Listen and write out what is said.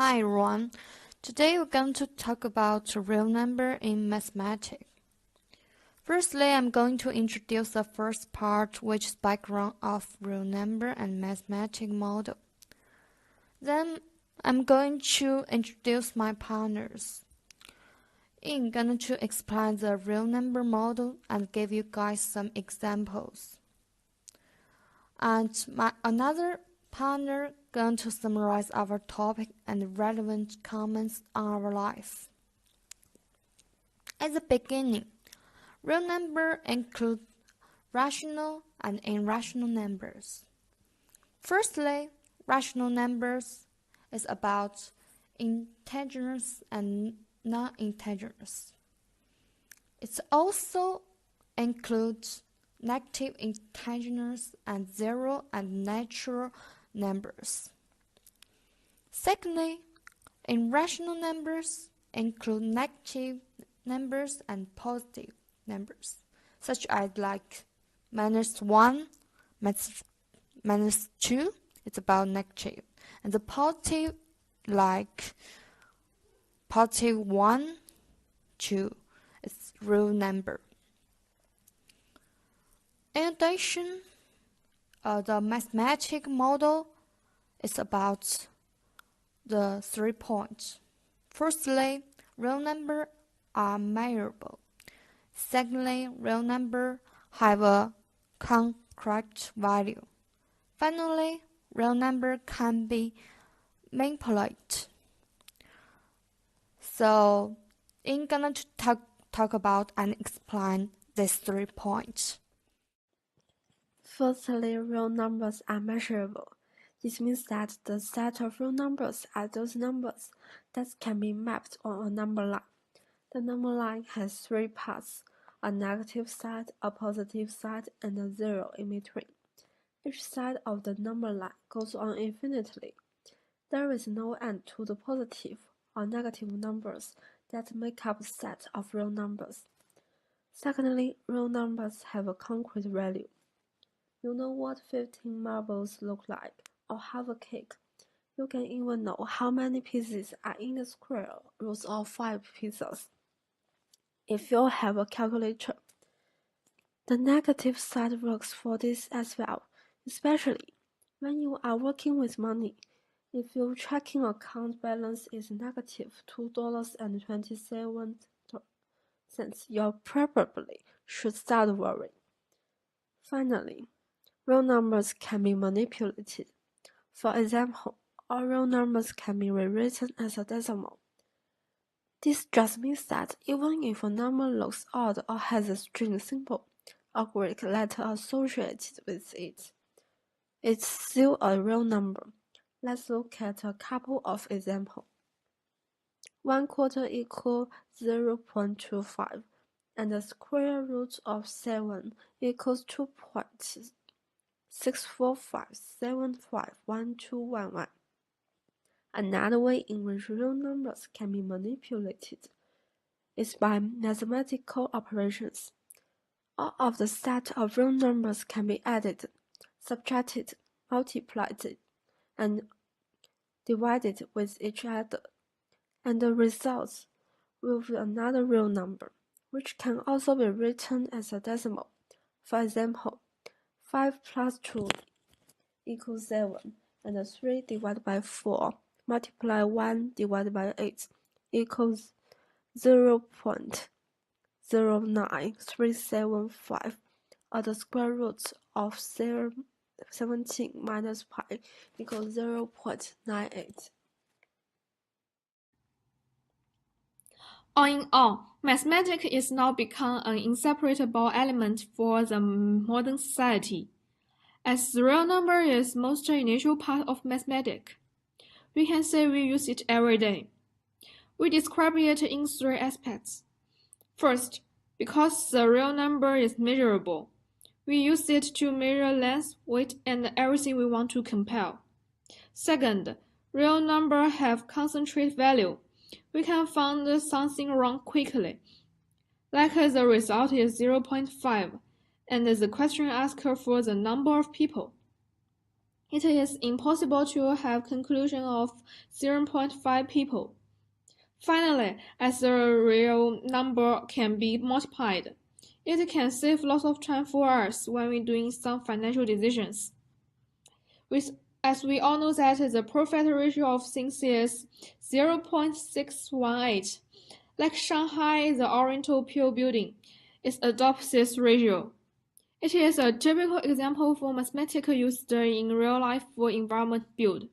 Hi everyone. Today we're going to talk about real number in mathematics. Firstly, I'm going to introduce the first part, which is background of real number and mathematics model. Then I'm going to introduce my partners. I'm going to explain the real number model and give you guys some examples. And another partner going to summarize our topic and relevant comments on our life. At the beginning, real numbers include rational and irrational numbers. Firstly, rational numbers is about integers and non-integers. It also includes negative integers and zero and natural numbers. Secondly, irrational numbers include negative numbers and positive numbers, such as like -1, -2, it's about negative, and the positive like +1, 2, it's real number. In addition, the mathematical model is about the 3 points. Firstly, real numbers are measurable. Secondly, real numbers have a concrete value. Finally, real numbers can be manipulated. So, I'm going to talk about and explain these 3 points. Firstly, real numbers are measurable. This means that the set of real numbers are those numbers that can be mapped on a number line. The number line has 3 parts, a negative side, a positive side, and a zero in between. Each side of the number line goes on infinitely. There is no end to the positive or negative numbers that make up a set of real numbers. Secondly, real numbers have a concrete value. You know what 15 marbles look like, or half a cake. You can even know how many pieces are in the square root of 5 pieces if you have a calculator. The negative side works for this as well, especially when you are working with money. If your checking account balance is negative $2.27, you probably should start worrying. Finally, real numbers can be manipulated. For example, all real numbers can be rewritten as a decimal. This just means that even if a number looks odd or has a strange symbol or Greek letter associated with it, it's still a real number. Let's look at a couple of examples. 1/4 equals 0.25, and the square root of 7 equals 2.645751211. Another way in which real numbers can be manipulated is by mathematical operations. All of the set of real numbers can be added, subtracted, multiplied, and divided with each other, and the result will be another real number, which can also be written as a decimal. For example, 5 plus 2 equals 7, and 3 divided by 4 multiply 1 divided by 8 equals 0.09375, or the square root of 17 minus pi equals 0.98. All in all, mathematics is now become an inseparable element for the modern society. As the real number is most initial part of mathematics, we can say we use it every day. We describe it in 3 aspects. First, because the real number is measurable, we use it to measure length, weight, and everything we want to compare. Second, real numbers have concentrate value. We can find something wrong quickly, like the result is 0.5, and the question asks for the number of people. it is impossible to have conclusion of 0.5 people. Finally, as a real number can be multiplied, it can save lots of time for us when we're doing some financial decisions. As we all know that the profit ratio of things is 0.618. Like Shanghai, the Oriental Pearl Building, it adopts this ratio. It is a typical example for mathematics used in real life for environment build.